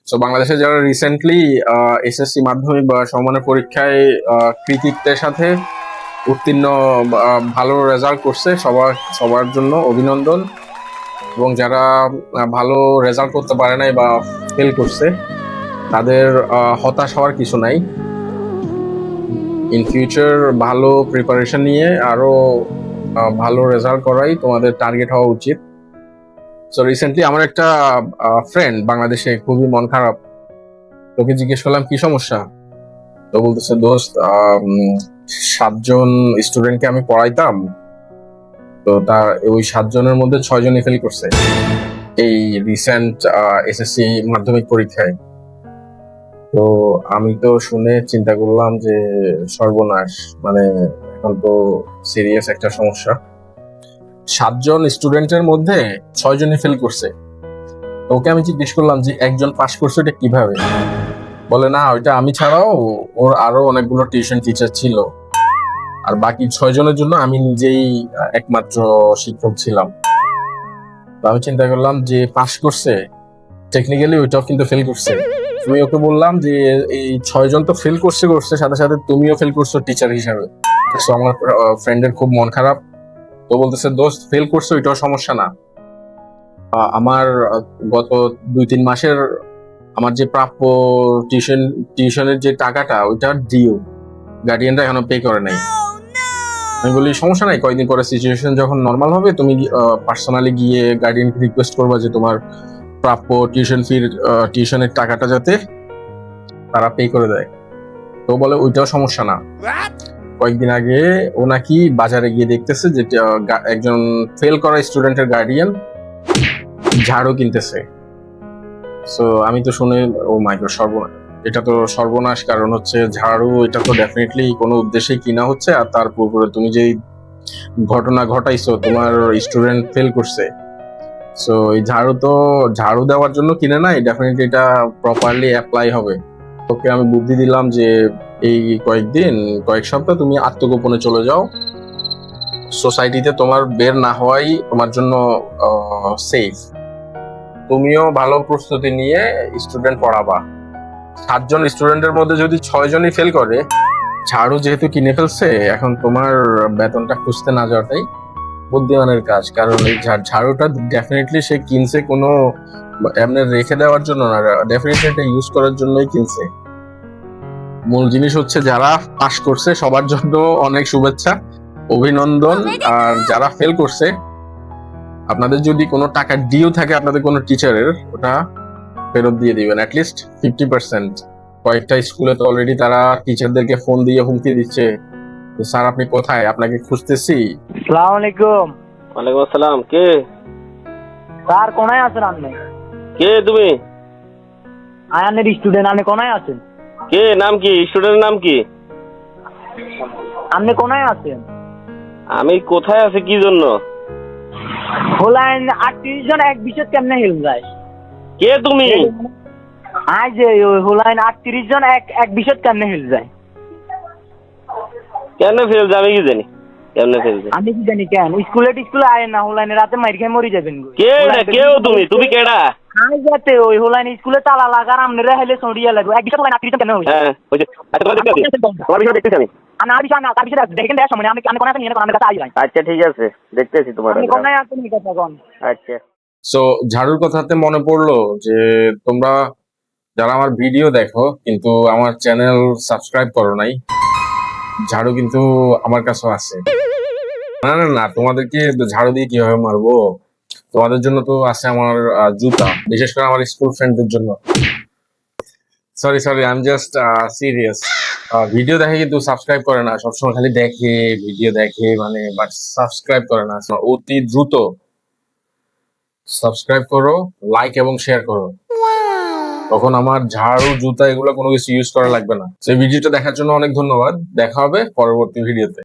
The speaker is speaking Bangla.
সো বাংলাদেশে যারা রিসেন্টলি এসএসসি মাধ্যমিক বা সমমানের পরীক্ষায় কৃতিত্বের সাথে উত্তীর্ণ ভালো রেজাল্ট করছে, সবার জন্য অভিনন্দন। এবং যারা ভালো রেজাল্ট করতে পারে নাই বা ফেল করছে তাদের হতাশ হওয়ার কিছু নাই। ইন ফিউচার ভালো প্রিপারেশন নিয়ে আরো ভালো রেজাল্ট করাই তোমাদের টার্গেট হওয়া উচিত। সো রিসেন্টলি আমার একটা ফ্রেন্ড বাংলাদেশে খুবই মন খারাপ, তোকে জিজ্ঞেস করলাম কি সমস্যা, তো বলতেছে দোস্ত 7 জন স্টুডেন্টকে আমি পড়াইতাম, তো তার ওই 7 জনের মধ্যে 6 জনই ফেল করছে এই রিসেন্ট এসএসসি মাধ্যমিক পরীক্ষায়। তো আমি তো শুনে চিন্তা করলাম যে সর্বনাশ, মানে এখন তো সিরিয়াস একটা সমস্যা। 7 জন স্টুডেন্টের মধ্যে 6 জনই ফেল করছে। ওকে আমি জিজ্ঞেস করলাম যে একজন পাস করছে এটা কিভাবে, বলে না ওইটা আমি ছাড়াও ওর আরো অনেকগুলো টিউশন টিচার ছিল, আর বাকি 6 জনের জন্য আমি নিজেই একমাত্র শিক্ষক ছিলাম। তো আমি চিন্তা করলাম যে পাস করছে, টেকনিক্যালি ওইটাও কিন্তু ফেল করছে। আমি ওকে বললাম যে এই 6 জন তো ফেল করছে সাথে সাথে তুমিও ফেল করছো টিচার হিসাবে। তো আমার ফ্রেন্ডের খুব মন খারাপ, তো বলতেছে দোস্ত ফেল করছো ওইটাও সমস্যা না, আমার গত 2-3 মাসের আমার যে প্রাপ্য টিউশনের যে টাকাটা ওইটা ডিউ, গার্ডিয়ানরা এখনো পে করে নাই। আমি বলি সমস্যা নাই, কয়েকদিন পরে সিচুয়েশন যখন নর্মাল হবে তুমি পার্সোনালি গিয়ে গার্ডিয়ানকে রিকোয়েস্ট করবা যে তোমার প্রাপ্য টিউশনের টাকাটা যাতে তারা পে করে দেয়। তো বলে ওইটাও সমস্যা না। কয়েকদিন আগে ও নাকি বাজারে গিয়ে দেখতেছে যে একজন ফেল করা স্টুডেন্টের গার্ডিয়ান ঝাড়ু কিনতেছে। সো আমি তো শুনে ও মাই গড, সর্বনাশ, এটা তো সর্বনাশ। কারণ হচ্ছে ঝাড়ু এটা তো ডেফিনেটলি কোনো উদ্দেশ্যে কিনা হচ্ছে, আর তার উপরে তুমি যেই ঘটনা ঘটাইছো তোমার স্টুডেন্ট ফেল করছে, সো এই ঝাড়ু দেওয়ার জন্য কিনে নাই, ডেফিনেটলি এটা প্রপারলি অ্যাপ্লাই হবে। তোকে আমি বুদ্ধি দিলাম যে এই কয়েক সপ্তাহ তুমি আত্মগোপনে চলে যাও, সোসাইটিতে তোমার বের না হওয়াই তোমার জন্য সেফ। তুমিও ভালো প্রস্তুতি নিয়ে স্টুডেন্ট পড়াবা। 7 জন স্টুডেন্টের মধ্যে যদি 6 জনই ফেল করে, ঝাড়ু যেহেতু কিনে ফেলছে, এখন তোমার বেতনটা খুঁজতে না যাওয়াটাই বুদ্ধিমানের কাজ। কারণ এই ঝাড়ুটা ডেফিনেটলি সে কিনছে কোনো এমনি রেখে দেওয়ার জন্য না, ডেফিনেটলি এটা ইউজ করার জন্যই কিনছে। মূল জিনিস হচ্ছে যারা পাস করছে সবার জন্য অনেক শুভেচ্ছা, অভিনন্দন। আর যারা ফেল করছে, আপনাদের যদি কোনো টাকা ডিউ থাকে আপনাদের কোনো টিচারের, ওটা ফেরত দিয়ে দিবেন অ্যাটলিস্ট 50%। কয়েকটা স্কুলে তো অলরেডি তারা টিচারদেরকে ফোন দিয়ে হুমকি দিচ্ছে, স্যার আপনি কোথায়, আপনাকে খুঁজতেছি। আসসালামু আলাইকুম। ওয়ালাইকুম আসসালাম। কে স্যার কোনায় আছেন আপনি? কে তুমি? আয়ানের স্টুডেন্ট। আপনি কোনায় আছেন? কে, নাম কি? স্টুডেন্টের নাম কি? আপনি কোনায় আছেন? আমি কোথায় আছে কি জন্য? হোলাইন 38 জন এক বিষয় কেমনে হেল যায়? কে তুমি? আই যে ওই হোলাইন 38 জন এক বিষয় কেমনে হেল যায়? কেন ফেল যাবে কি জানি, কেমনে ফেল যায় আমি কি জানি কেন? স্কুলে আয় না, হোলাইনে রাতে মাইর খেয়ে মরি যাবেন গো। কে না? কেও তুমি কেডা? আই যাতে ওই হোলাইন স্কুলে তালা লাগার আমনেরা হেলে সরিয়া লাগবে। এক বিষয় হোলাইন 38 জন কেমনে হইছে? হ্যাঁ ওই যে আচ্ছা তোমার দেখতে আছি, তোমার বিষয় দেখতেছি আমি। আমি আর বিষয় না, তার বিষয় দেখেন দেওয়ার সময় আমি কোনায় আছেন নিয়ে আমার কাছে আই যাই। আচ্ছা ঠিক আছে, দেখতেছি তোমার। আপনি কোনায় আছেন এই কথা কোন? আচ্ছা। সো ঝাড়ুর কথাতে মনে পড়লো যে তোমরা যারা আমার ভিডিও দেখো কিন্তু আমার চ্যানেল সাবস্ক্রাইব করো নাই, ঝাড়ু কিন্তু আমার কাছেও আছে। না না না, তোমাদেরকে ঝাড়ু দিয়ে কিভাবে মারবো, তোমাদের জন্য তো আছে আমার জুতা, বিশেষ করে আমার স্কুল ফ্রেন্ডদের জন্য। Sorry I am just serious. Video দেখে কিন্তু সাবস্ক্রাইব করে না, সবসময় খালি দেখে ভিডিও দেখে, মানে বাট সাবস্ক্রাইব করে না। অতি দ্রুত সাবস্ক্রাইব করো, লাইক এবং শেয়ার করো, তখন আমার ঝাড়ু জুতা এগুলো কোনো কিছু ইউজ করা লাগবে না। সেই ভিডিওটা দেখার জন্য অনেক ধন্যবাদ। দেখা হবে পরবর্তী ভিডিওতে।